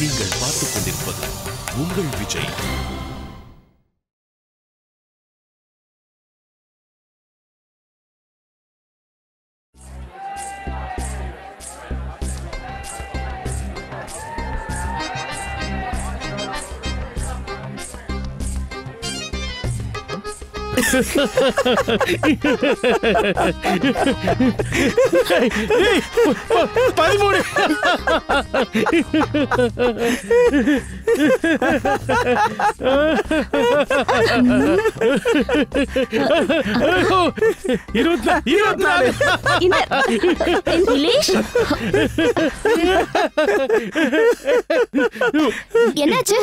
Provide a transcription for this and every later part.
நீங்கள் பார்த்துக் கொண்டிருப்பது உங்கள் விஜய். என்னாச்சு?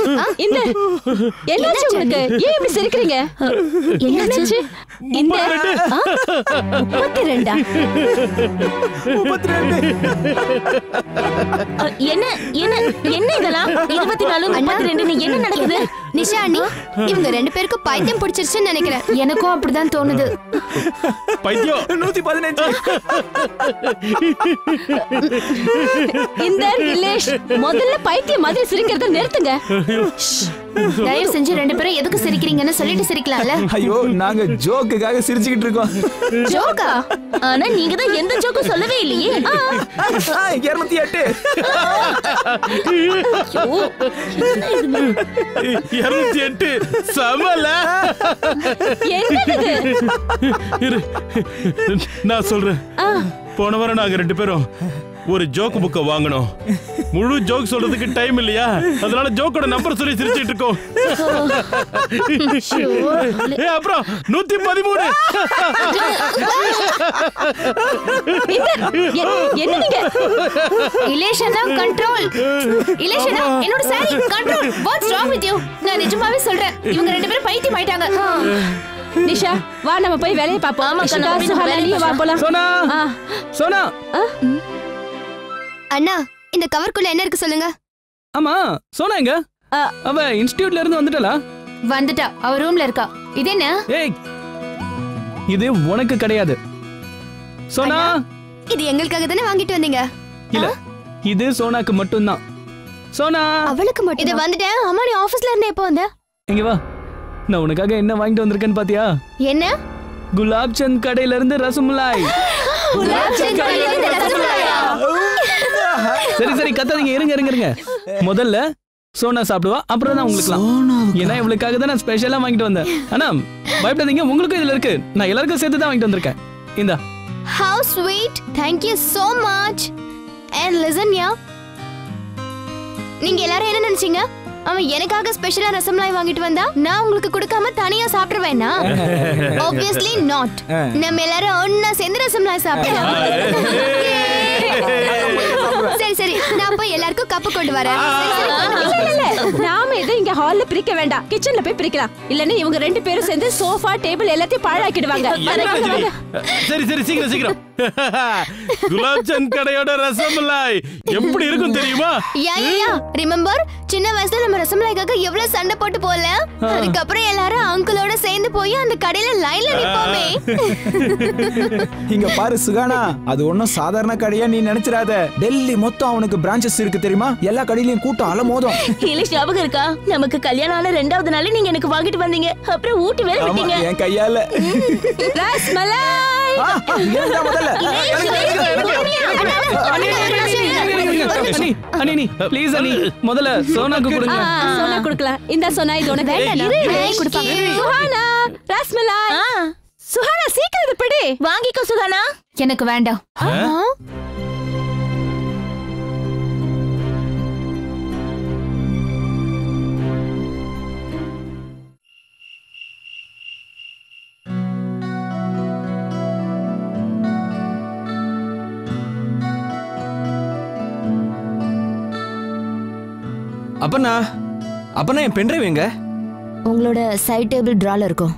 என்னாச்சு உங்களுக்கு? ஏன் இப்படி சிரிக்கிறீங்க? என்னாச்சு? இந்த 32 என்ன என்ன என்ன இதெல்லாம்? 24 32 என்ன நடக்குது? நிஷா அண்ணி, இவங்க ரெண்டு பேருக்கு பைத்தியம் பிடிச்சிருச்சுன்னு நினைக்கிறேன். எனக்கும் அப்படிதான் தோணுது. பைத்தியம் 115. இந்த ரிலேஷ் முதல்ல பைத்தியம் மாதிரி சிரிக்கிறத நிறுத்துங்க. தயவு செஞ்சு ரெண்டு பேரும் எதுக்கு சிரிக்கிறீங்கன்னு சொல்லிட்டு சிரிக்கலாம்ல. ஐயோ, நாங்க ஜோக்குக்காக சிரிச்சிட்டு இருக்கோம். ஜோக்கா? ஆனா நீங்க தான் எந்த ஜோக்கும் சொல்லவே இல்லையே. 208. 208 சமல. என்னது? நான் சொல்றேன். போன வாரம் நாங்க ரெண்டு பேரும் ஒரு ஜோக் புக்க வாங்கணும். முழு ஜோக் சொல்றதுக்கு டைம் இல்லையா, அதனால ஜோக்கோட நம்பர் சொல்லி சிரிச்சிட்டு இருக்கோம். அப்புறம் 113. என்ன நீங்க? இலேஷனா கண்ட்ரோல். இலேஷனா என்னோட sorry control. What's wrong with you? நான் நிஜமாவே சொல்றேன், இவங்க ரெண்டு பேரும் பைத்தியம் ஆயிட்டாங்க. நிஷா, வா நம்ம போய் வேலையை பாப்போம். ஆமா கண்ணா, சுஹானா வா போலாம். சோனா, சோனா. அண்ணா, இந்த கவர்க்குள்ள என்ன இருக்கு சொல்லுங்க. ஆமா, சோனா எங்க? அவ இன்ஸ்டிடியூட்ல இருந்து வந்துட்டலா? வந்துட்டா, அவ ரூம்ல இருக்கா. இது என்ன? ஏய், இது உனக்கு கிடையாது சோனா. இது எங்களுக்காக தானே வாங்கிட்டு வந்தீங்க. இல்ல, இது சோனாக்கு மட்டும் தான். சோனா, அவளுக்கு மட்டும். இது வந்துட்டேன். அம்மா, நீ ஆபீஸ்ல இருந்து எப்போ வந்த? இங்க வா. நான் உனக்காக என்ன வாங்கிட்டு வந்திருக்கேன்னு பாத்தியா? என்ன? குலாப் சந்த் கடையில இருந்து ரசமலாய். குலாப் சந்த் கடையில இருந்து ரசமலாயா? சரி சரி, கத்தாதீங்க, இருங்க இருங்க இருங்க. முதல்ல சோனா சாப்பிடுவா, அப்புறம் தான் உங்களுக்குலாம். ஏன்னா இவளுக்காக தான் நான் ஸ்பெஷலா வாங்கிட்டு வந்தேன். ஆனா பயப்படாதீங்க, உங்களுக்கும் இதுல இருக்கு. நான் எல்லாருக்கும் சேர்த்து தான் வாங்கிட்டு வந்திருக்கேன். இந்தா. How sweet. Thank you so much. And listen, yeah. நீங்க எல்லாரும் என்ன நினைச்சீங்க? அவன் எனக்காக ஸ்பெஷலா ரசமலாய் வாங்கிட்டு வந்தா நான் உங்களுக்கு கொடுக்காம தனியா சாப்பிடுவேனா? Obviously not. நம்ம எல்லாரும் ஒண்ணா சேர்ந்து ரசமலாய் சாப்பிடலாம். சரி சரி, நான் போய் எல்லாருக்கும் கப்பு கொண்டு வரேன். நாம எதை இங்க ஹால்ல பிரிக்க வேண்டாம், கிச்சன்ல போய் பிரிக்கலாம். இல்லன்னா இவங்க ரெண்டு பேரும் சேர்ந்து சோஃபா டேபிள் எல்லாத்தையும் பாழாக்கிடுவாங்க. சரி சரி, சீக்கிரம் சீக்கிரம். குலாப் சந்த் கடையோட ரசமலாய் எப்படி இருக்கும் தெரியுமா? யா ரிமெம்பர், சின்ன வயசுல நம்ம ரசமலாய்க்காக எவ்வளவு சண்டை போட்டு போல. அதுக்கப்புறம் எல்லாரும் அங்கிளோட சேர்ந்து போய் அந்த கடையில லைன்ல நிப்போமே. இங்க பாரு சுகானா, அது ஒண்ணும் சாதாரண கடையா நீ நினைச்சிராத. டெல்லி மொத்தம் அவனுக்கு பிரான்ச்சஸ் இருக்கு தெரியுமா? எல்லா கடையிலயும் கூட்டம் அலமோதும். இலிஷ், ஞாபகம் இருக்கா? நமக்கு கல்யாணம் ஆன 2வது நாள் நீங்க எனக்கு வாங்கிட்டு வந்தீங்க. அப்புறம் ஊட்டி வேற விட்டீங்க. என் கையால ரசமலாய். அனி ப்ளீஸ் அனி, முதல்ல சோனாக்கு கொடுங்க. சோனா கொடுக்கலாம். இந்த சோனா இது உனக்கு வேண்டாம். கொடுப்பாங்க. சுஹானா, ரசமலாய். சுஹானா, சீக்கிரம் இத பிடி. வாங்கிக்கோ சுஹானா. எனக்கு வேண்டாம். அப்பனா என் பென்ட்ரைவ் எங்க? உங்களோட சைட் டேபிள் டிரால இருக்கும்.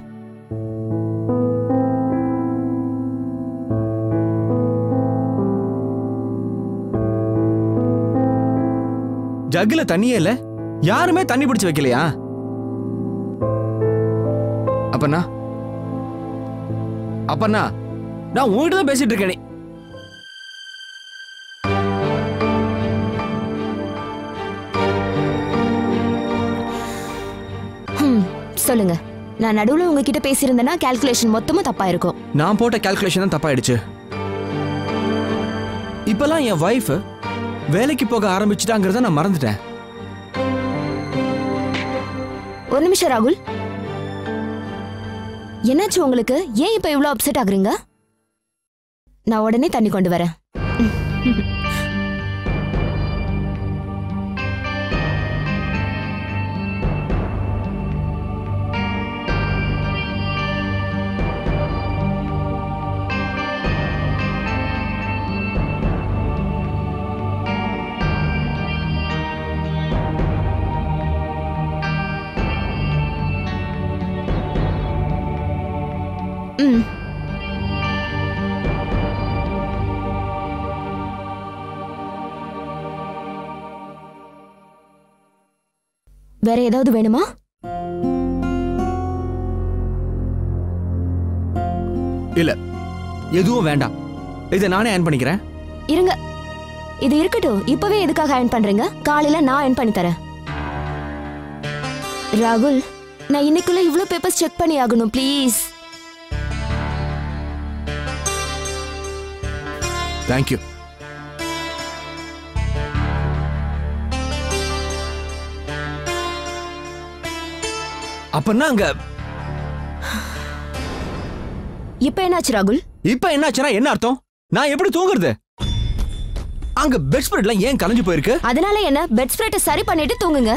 ஜக்குல தண்ணியே இல்ல, யாருமே தண்ணி பிடிச்சு வைக்கலையா? அப்பனா நான் உங்ககிட்ட தான் பேசிட்டு இருக்கேன். சொல்லுங்க. நான் நடுவுல உங்ககிட்ட பேசியிருந்தேன்னா கால்குலேஷன் மொத்தமும் தப்பா இருக்கும். நான் போட்ட கால்குலேஷன் தான் தப்பாயிடுச்சு. இப்பெல்லாம் என் வைஃப் வேலைக்கு போக ஆரம்பிச்சுட்டாங்கிறத நான் மறந்துட்டேன். ஒரு நிமிஷம் ராகுல், என்னாச்சு உங்களுக்கு? ஏன் இப்ப இவ்வளவு அப்செட் ஆகுறீங்க? நான் உடனே தண்ணி கொண்டு வரேன். வேற ஏதாவது வேணுமா? இல்ல, எதுவும் வேண்டாம். இதை நானே ஆன் பண்ணிக்கிறேன். இருங்க, இது இருக்கட்டும். இப்பவே எதுக்காக ஆன் பண்றீங்க? காலையில நான் ஆன் பண்ணி தரேன். ராகுல், நான் இன்னைக்குள்ள இவ்ளோ பேப்பர்ஸ் செக் பண்ணி ஆகணும் ப்ளீஸ். தேங்க்யூ. அப்பன்னா அங்க இப்ப என்னாச்சு ராகுல்? இப்ப என்னாச்சுன்னா என்ன அர்த்தம்? நான் எப்படி தூங்குறது? அங்க பெட் ஸ்ப்ரெட்லாம் ஏன் கலஞ்சு போயிருக்கு? அதனால என்ன? பெட் ஸ்ப்ரெட்டை சரி பண்ணிட்டு தூங்குங்க.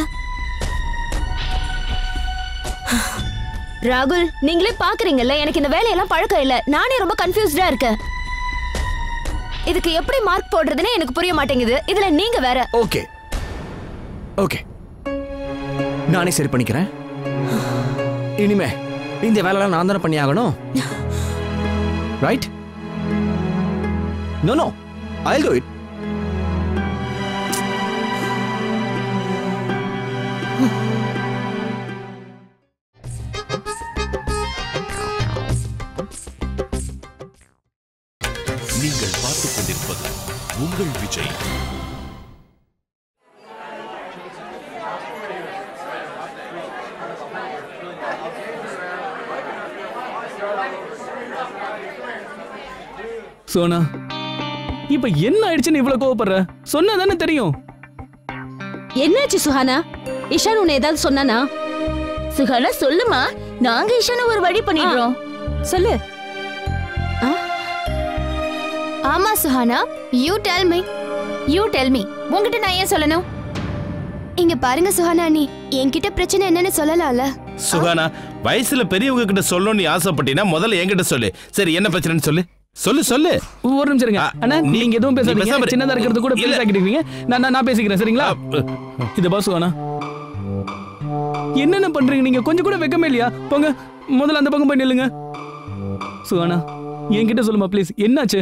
ராகுல், நீங்களே பாக்குறீங்கல்ல, எனக்கு இந்த வேலையெல்லாம் பழக்கம் இல்ல. நானே ரொம்ப கன்ஃபியூஸ்டா இருக்கேன். இதுக்கு எப்படி மார்க் போடுறதுன்னு எனக்கு புரிய மாட்டேங்குது. இதுல நீங்க வேற. ஓகே ஓகே, நானே சரி பண்ணிக்கிறேன். இனிமே இந்த வேலைலாம் நான் தானே பண்ணி ஆகணும். Right? No, I'll do it. நீங்கள் பார்த்துக் கொண்டிருப்பது உங்கள் விஜய். சோனா, இப்ப என்ன ஆயிடுச்சுன்னு இவ்வளவு கோவப்படுற? சொன்னா தானே தெரியும். என்னாச்சு சுஹானா? இஷான் உன்னை ஏதாவது சொன்னானா? சுஹானா சொல்லுமா, நாங்க இஷான ஒரு வழி பண்ணிடுறோம். சொல்லு. ஆமா சுஹானா, யூ டெல் மீ. உங்ககிட்ட நான் ஏன் சொல்லணும்? இங்க பாருங்க சுஹானா, நீ என்கிட்ட பிரச்சனை என்னன்னு சொல்லலாம்ல. சுகானா, வயசுல பெரியவங்க கிட்ட சொல்லணும்னு ஆசைப்பட்டீங்கன்னா முதல்ல என்கிட்ட சொல்லு. சரி, என்ன பிரச்சனைன்னு சொல்லு. சொல்லு. ஒரு நிமிஷம் இருங்க அண்ணா, நீங்க எதுவும் பேசாதீங்க. சின்னதா இருக்கிறது கூட பெருசா ஆக்கிடுவீங்க. நான் பேசிக்கிறேன், சரிங்களா? இத பாஸ் சுகானா, என்னென்ன பண்றீங்க நீங்க? கொஞ்சம் கூட வெக்கமே இல்லையா? போங்க, முதல்ல அந்த பக்கம் போய் நில்லுங்க. சுகானா, என்கிட்ட சொல்லுமா ப்ளீஸ், என்னாச்சு?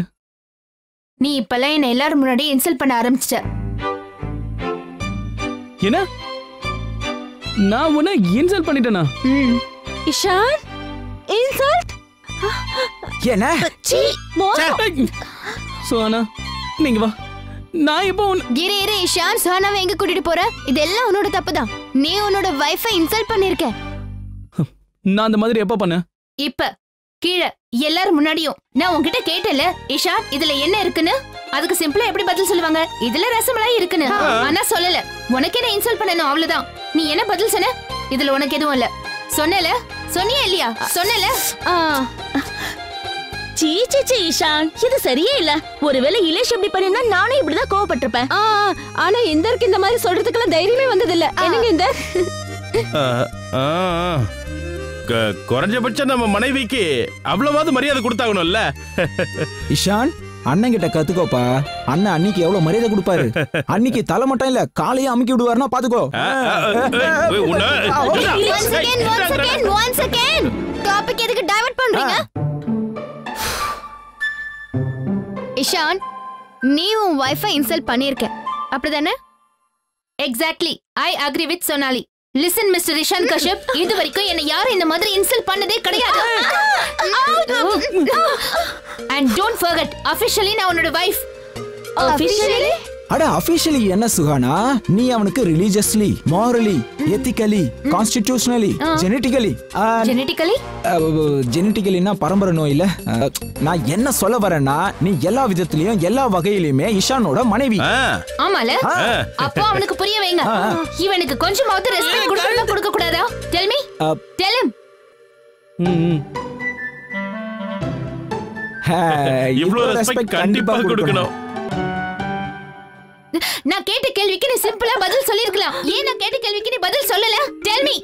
நீ இப்பெல்லாம் என்ன எல்லாரும் முன்னாடி இன்சல்ட் பண்ண ஆரம்பிச்சிட்ட. என்ன? நான் உன்னை இன்சல்ட் பண்ணிட்டேனா? இஷான், இன்சல்ட்? என்ன? சுகானா, நீங்க வா. நான் இப்போ இரு இஷான், சுஹானாவை எங்க கூட்டிட்டு போற? இதெல்லாம் உன்னோட தப்புதான். நீ உன்னோட வைஃபை இன்சல்ட் பண்ணிருக்க. நான் அந்த மாதிரி எப்ப பண்ணேன்? இப்ப கீழே எல்லாரும் முன்னாடியும் நான் உன்கிட்ட கேட்டல, இஷான் இதுல என்ன இருக்குன்னு. அதுக்கு சிம்பிளா எப்படி பதில் சொல்லுவாங்க? இதுல ரசமலாய் இருக்குன்னு. ஆனா சொல்லல. உனக்கு என்ன இன்சல்ட் பண்ணணும், அவ்வளவுதான். நீ என்ன பதில் சொன்ன? இதுல உனக்கு எதுவும் இல்ல. சொன்னியா இல்லையா? சொன்னல. சீ இஷான், இது சரியே இல்ல. ஒருவேளை இலேஷ் இப்படி பண்ணிருந்தா நானே இப்படிதான் கோவப்பட்டிருப்பேன். ஆனா இந்தருக்கு இந்த மாதிரி சொல்றதுக்கெல்லாம் தைரியமே வந்தது இல்ல. என்னங்க இந்த குறைஞ்சபட்சம் நம்ம மனைவிக்கு அவ்வளவாவது மரியாதை கொடுத்தாகணும்ல. இஷான், அண்ணன் கிட்ட கத்துக்கோப்பா. அண்ணன் அன்னைக்கு எவ்வளவு மரியாதை கொடுப்பாரு. அன்னைக்கு தலை மட்டும் இல்ல, காலையே அமுக்கி விடுவாருன்னா பாத்துக்கோ. Once again. டாபிக் எதுக்கு டைவர்ட் பண்றீங்க? இஷான், நீ உன் வைஃபை இன்சல்ட் பண்ணிருக்க, அப்படிதானே? Exactly. I agree with Sonali. Listen mister Ishaan Kashyap, இது வரைக்கும் என்ன யாரும் இந்த மாதிரி இன்சல்ட் பண்ணதே கிடையாது. And don't forget, officially நான் உன்னோட வைஃப். Officially? அட அபிஷியலி என்ன சுகானா, நீ அவனுக்கு ரிலீஜியஸ்லி, மாரலி, எத்திக்கலி, கான்ஸ்டிடியூஷனலி, ஜெனட்டிக்கலினா பரம்பரை நோய் இல்ல. நான் என்ன சொல்ல வரேன்னா, நீ எல்லா விதத்திலயும் எல்லா வகையிலுமே இஷானோட மனைவி. ஆமால, அப்போ அவனுக்கு புரிய வைங்க. இவனுக்கு கொஞ்சமாவது ரெஸ்பெக்ட் கொடுக்கணுமா கொடுக்க கூடாதா? Tell me. Tell him. இவ்ளோ ரெஸ்பெக்ட் கண்டிப்பா கொடுக்கணும். நான் கேட்ட கேள்விக்கு நீ சிம்பிளா பதில் சொல்லிருக்கலாம். ஏன் நான் கேட்ட கேள்விக்கு நீ பதில் சொல்லல? Tell me.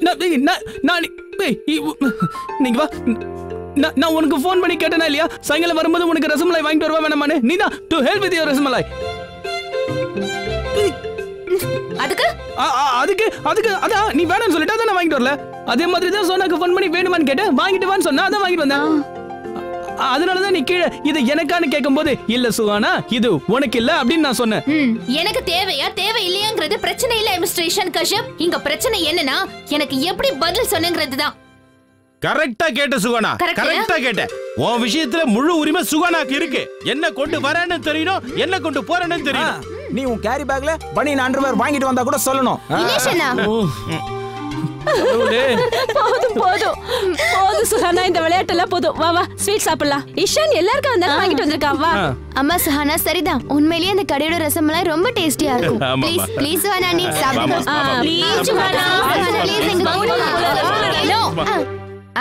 நீங்க வா. நான் உனக்கு ஃபோன் பண்ணி கேட்டேனா இல்லையா? சாயங்காலம் வரும்போது உனக்கு ரசமலாய் வாங்கிட்டு வருவா வேணாமானே? நீ தான் to help with your rasmalai. அதுக்கு அதான் நீ வேணும்னு சொல்லிட்டு அதான் நான் வாங்கிட்டு வரல. அதே மாதிரி தான் சோனாக்கு ஃபோன் பண்ணி வேணுமான்னு கேட்டேன், வாங்கிட்டு வான்னு சொன்னா அதான் வாங்கிட்டு வந்தேன். அதனாலதான் நீ கீழே இது எனக்கான்னு கேட்கும்போது இல்ல சுகானா இது உனக்கு இல்ல அப்படின்னு நான் சொன்னேன். எனக்கு தேவையா தேவை இல்லையாங்கிறது பிரச்சனை இல்ல மிஸ்டர் கஷ்யப். இங்க பிரச்சனை என்னன்னா எனக்கு எப்படி பதில் சொன்னங்கிறது தான். கரெக்டா கேட்ட சுகானா, கரெக்டா கேட்ட. உன் விஷயத்துல முழு உரிமை சுகானாக்கு இருக்கு. என்ன கொண்டு வரேன்னு தெரியணும், என்ன கொண்டு போறேன்னு தெரியணும். நீ உன் கேரி பேக்ல பனியன் அண்டர்வேர் வாங்கிட்டு வந்தா கூட சொல்லணும். போதும் சுஹானா, இந்த விளையாட்டெல்லாம் போதும். வா வா ஸ்வீட் சாப்பிடலாம். இஷான் எல்லாருக்கும் வந்தா வாங்கிட்டு வந்திருக்கா. வா. அம்மா சுஹானா சரிதான், உண்மையிலேயே அந்த கடையோட ரசமலாய் ரொம்ப டேஸ்டியா இருக்கும். ப்ளீஸ் ப்ளீஸ் சுஹானா நீ சாப்பிடுங்க. Please Suhana.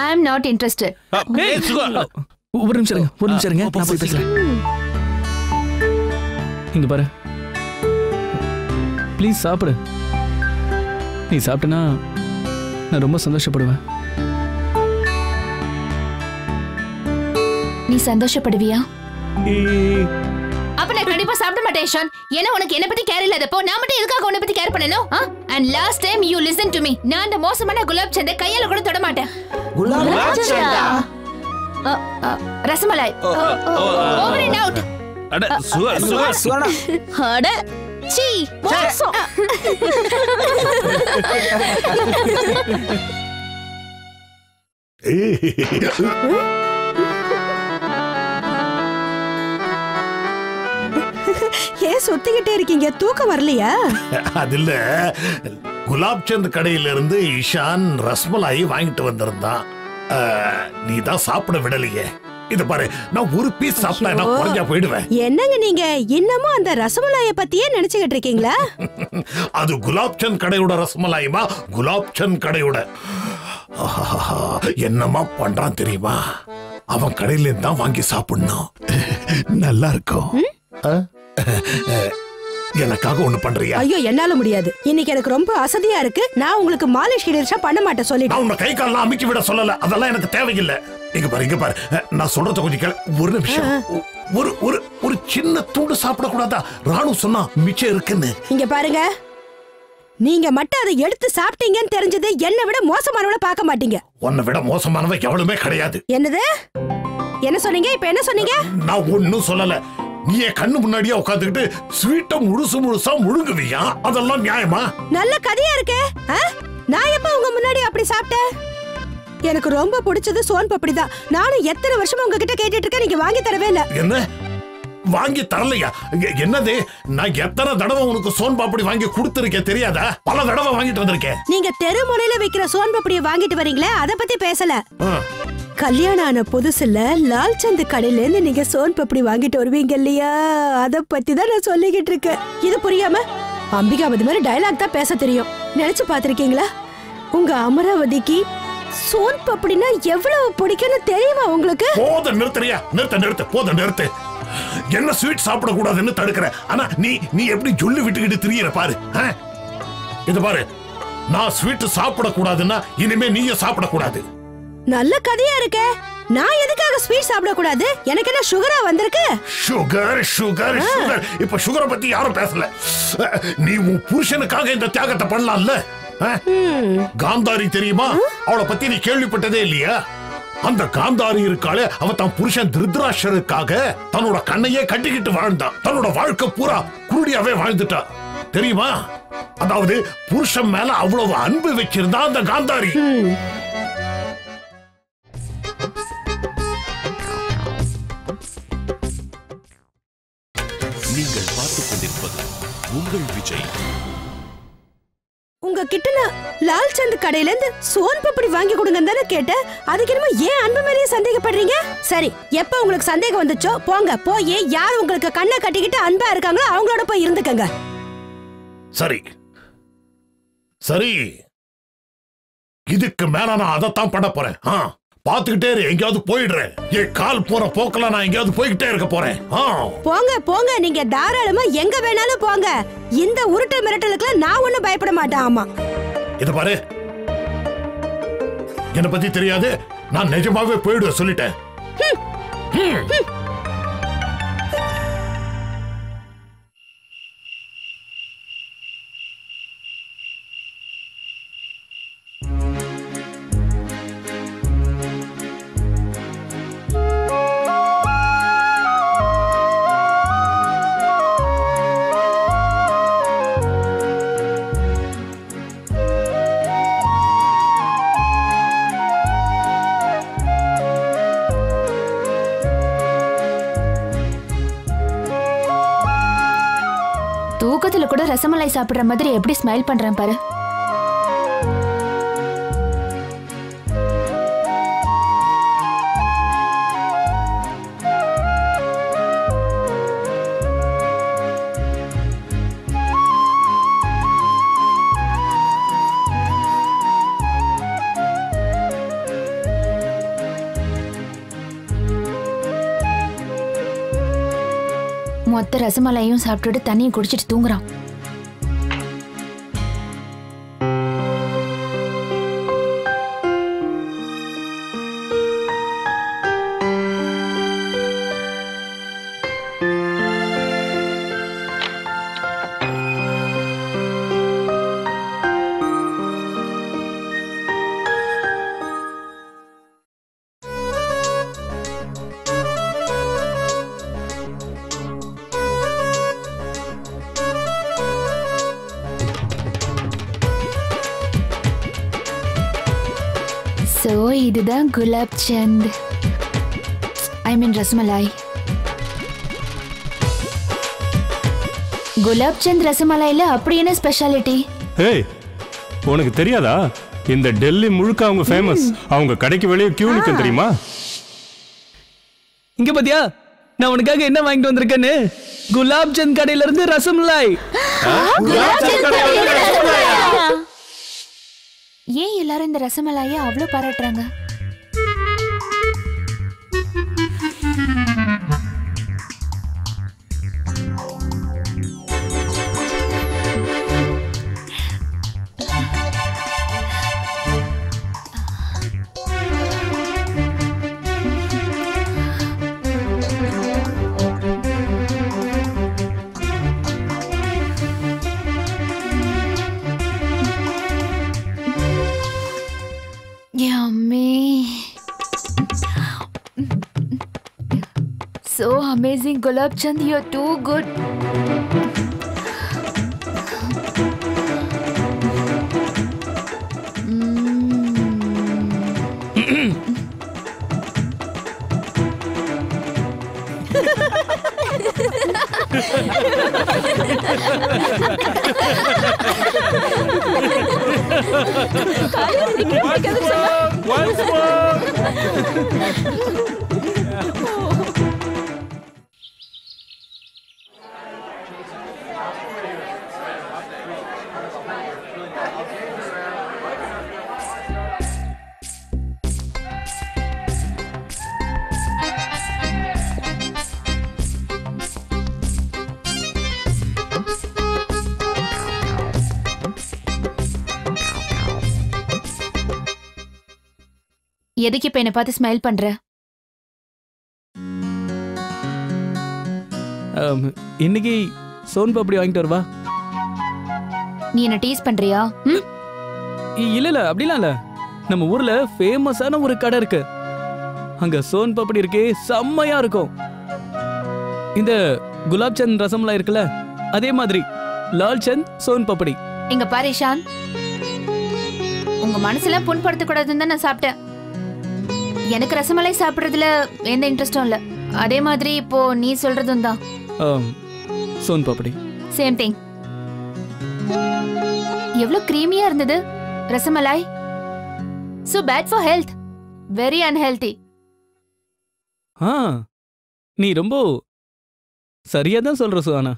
I am not interested. ஒரு நிமிஷம் இருங்க, நான் போய் பேசுறேன். இங்க பாரு, ப்ளீஸ் சாப்பிடு. நீ சாப்பிட்டனா நான் ரொம்ப சந்தோஷப்படுவேன். நீ சந்தோஷப்படுவியா? அப்ப நான் கண்டிப்பா சாப்பிட மாட்டேன் இஷான். ஏன்னா உனக்கு என்ன பத்தி கேர் இல்லாதப்போ நான் மட்டும் எதுக்காக உன்னை பத்தி கேர் பண்ணணும்? And last time you listen to me. நான் அந்த மோசமான குலாப் ஜாமுனை கையால கூட தொட மாட்டேன். Gulab Jamuna? Rasmalai. Over and out. அட சுகானா. அட சீ மோசம். ஏன் சுத்திக்கிட்டே இருக்கீங்க? தூக்கம் வரலையா? அதுல குலாப் சந்த் கடையில இருந்து இஷான் ரஸ்மலாயி வாங்கிட்டு வந்திருந்தான். நீ தான் சாப்பிட விடலையே. இத பாரு, நான் ஒரு பீஸ் சாப்பிட்டா நான் குறைஞ்சா போயிடுவேன். என்னங்க நீங்க இன்னமும் அந்த ரசமலாயை பத்தியே நினைச்சுக்கிட்டு இருக்கீங்களா? அது குலாப் சந்த் கடையோட ரசமலாயுமா? குலாப் சந்த் கடையோட. என்னமா பண்றான் தெரியுமா? அவன் கடையில தான் வாங்கி சாப்பிடணும். நல்லா இருக்கும். எனக்காக ஒண்ணு பண்றியா? ஐயோ என்னால முடியாது. இன்னைக்கு எனக்கு ரொம்ப அசதியா இருக்கு. நான் உங்களுக்கு மாலிஷ் கிடர்ஷா பண்ண மாட்டேன் சொல்லிட்டேன். நான் உன்னை கை கால்லாம் அமுக்கி விட சொல்லல. அதெல்லாம் எனக்கு தேவையில்லை. இங்க பாரு, நான் சொல்றத கொஞ்சம் கேளு. ஒரு நிமிஷம். ஒரு சின்ன துண்டு சாப்பிட கூடாதா? ராணு சொன்னா மிச்சம் இருக்குன்னு. இங்க பாருங்க, நீங்க மட்டும் அதை எடுத்து சாப்பிட்டீங்கன்னு தெரிஞ்சது என்னை விட மோசமானவளை பார்க்க மாட்டீங்க. உன்னை விட மோசமானவ எவளுமே கிடையாது. என்னது? என்ன சொன்னீங்க? இப்ப என்ன சொன்னீங்க? நான் ஒன்னும் சொல்லல. நீ என் கண்ணு முன்னாடியே உட்காந்துக்கிட்டு ஸ்வீட்டை முழுசா முழுங்குவியா? அதெல்லாம் நியாயமா? நல்ல கதையா இருக்கே. நான் எப்ப உங்க முன்னாடி அப்படி சாப்பிட்டேன்? எனக்கு ரொம்ப பிடிச்சது சோன் பப்படி தான். நானும் எத்தனை வருஷமா உங்ககிட்ட கேட்டுட்டு இருக்கேன், நீங்க வாங்கி தரவே இல்ல. என்ன வாங்கி தரலையா? என்னது? நான் எத்தனை தடவை உனக்கு சோன் பாப்படி வாங்கி கொடுத்திருக்கேன் தெரியாதா? பல தடவை வாங்கிட்டு வந்திருக்கேன். நீங்க தெரு முனையில விக்கிற சோன் பப்படியை வாங்கிட்டு வரீங்களே, அத பத்தி பேசல. கல்யாணம் ஆன புதுசுல லால் சந்த் கடையில இருந்து நீங்க சோன் பப்படி வாங்கிட்டு வருவீங்க இல்லையா, அத பத்தி தான் நான் சொல்லிக்கிட்டு இருக்கேன். இது புரியாம அம்பிகாபதி மாதிரி டயலாக் தான் பேச தெரியும். நினைச்சு பாத்திருக்கீங்களா? உங்க அமராவதிக்கு சோன் பப்படினா எவ்வளவு பிடிக்கும்னு தெரியுமா உங்களுக்கு? போத நிறுத்துறியா? நிறுத்து போத நிறுத்து. என்ன ஸ்வீட் சாப்பிட கூடாதுன்னு தடுக்கிற, ஆனா நீ எப்படி சொல்லி விட்டுக்கிட்டு திரியற பாரு. இது பாரு, நான் ஸ்வீட் சாப்பிட கூடாதுன்னா இனிமே நீயும் சாப்பிட கூடாது. நல்ல கதையா இருக்கே. நான் எதுக்காக ஸ்வீட் சாப்பிட கூடாது? எனக்கு என்ன சுகரா வந்திருக்கு? சுகர். இப்ப சுகரை பத்தி யாரும் பேசல. நீ உன் புருஷனுக்காக இந்த தியாகத்தை பண்ணலாம்ல. காந்தாரி தெரியுமா? அவளை பத்தி நீ கேள்விப்பட்டதே இல்லையா? அந்த காந்தாரி இருக்காளே, அவ தன் புருஷன் திருதராஷ்டிரருக்காக தன்னோட கண்ணையே கட்டிக்கிட்டு வாழ்ந்தான். தன்னோட வாழ்க்கை பூரா குருடியாவே வாழ்ந்துட்டா தெரியுமா? அதாவது புருஷன் மேல அவ்வளவு அன்பு வச்சிருந்தா அந்த காந்தாரி. நீங்கள் பார்த்துக் கொண்டிருப்பது உங்க கிட்ட நான் லால் சந்த் கடையில இருந்து சோன் பப்படி வாங்கி கொடுங்கன்னு தானே கேட்டேன். அதுக்கு என்னமோ ஏன் அன்பு மேலேயே சந்தேகப்படுறீங்க? சரி, எப்ப உங்களுக்கு சந்தேகம் வந்துச்சோ போங்க, போய் யார் உங்களுக்கு கண்ணை கட்டிக்கிட்டு அன்பா இருக்காங்களோ அவங்களோட போய் இருந்துக்கங்க. சரி சரி, இதுக்கு மேல நான் அதைத்தான் பண்ண போறேன். பாத்துக்கிட்டே இரு, எங்கேயாவது போயிடுறேன். என் கால் போற போக்கல நான் எங்கேயாவது போய்கிட்டே இருக்க போறேன். போங்க போங்க, நீங்க தாராளமா எங்க வேணாலும் போங்க. இந்த உருட்டு மிரட்டலுக்கு நான் ஒண்ணும் பயப்பட மாட்டேன். ஆமா, இது பாரு, என்னை பத்தி தெரியாது, நான் நிஜமாவே போயிடுவேன் சொல்லிட்டேன். தூக்கத்துல கூட ரசமலாய் சாப்பிடுற மாதிரி எப்படி ஸ்மைல் பண்றேன் பாரு. மொத்த ரசமலாயும் சாப்பிட்டுட்டு தண்ணியை குடிச்சிட்டு தூங்குறான். சோ இதுதான் குலாப் சந்த், ஐ மீன் ரசமலாய். குலாப் சந்த் ரசமலாயில அப்படி என்ன ஸ்பெஷாலிட்டி? ஏய், உனக்கு தெரியாதா? இந்த டெல்லி முழுக்க அவங்க ஃபேமஸ். அவங்க கடைக்கு வெளியே கியூ நிக்கும் தெரியுமா? இங்க பாத்தியா, நான் உனக்காக என்ன வாங்கிட்டு வந்திருக்கேன்னு? குலாப் சந்த் கடையில இருந்து ரசமலாய். ஏன் எல்லாரும் இந்த ரசமலாயை அவ்வளவு பாராட்டுறாங்க? Yummy. So amazing, Gulab Chand, you're too good. Once more. எதுக்கு இப்ப என்ன பார்த்து ஸ்மைல் பண்ற? இன்னைக்கு சோன் பப்படி வாங்கிட்டு வருவா. நீ என்ன டீஸ் பண்றியா? இல்ல இல்ல, அப்படிலாம் இல்ல. நம்ம ஊர்ல ஃபேமஸான ஒரு கடை இருக்கு, அங்க சோன் பப்படி இருக்கே, செம்மையா இருக்கும். இந்த குலாப் சந்த் ரசமலாய் இருக்குல்ல, அதே மாதிரி லால் சந்த் சோன் பப்படி. இங்க பாரு ஷான், உங்க மனசுல புண்படுத்த கூடாதுன்னு தான் நான் சாப்பிட்டேன். எனக்கு ரசமலாய் சாப்பிடுறதுல எந்த இன்ட்ரெஸ்டும் இல்ல. அதே மாதிரி இப்போ நீ சொல்றதும் தான். Soan papdi same thing. எவ்வளவு கிரீமியா இருந்தது rasmalai. So bad for health. Very unhealthy. நீ ரொம்ப சரியா தான் சொல்ற சுகானா.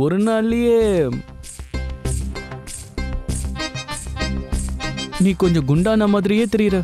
ஒரு நாள்லயே நீ கொஞ்சம் குண்டான மாதிரியே தெரியற.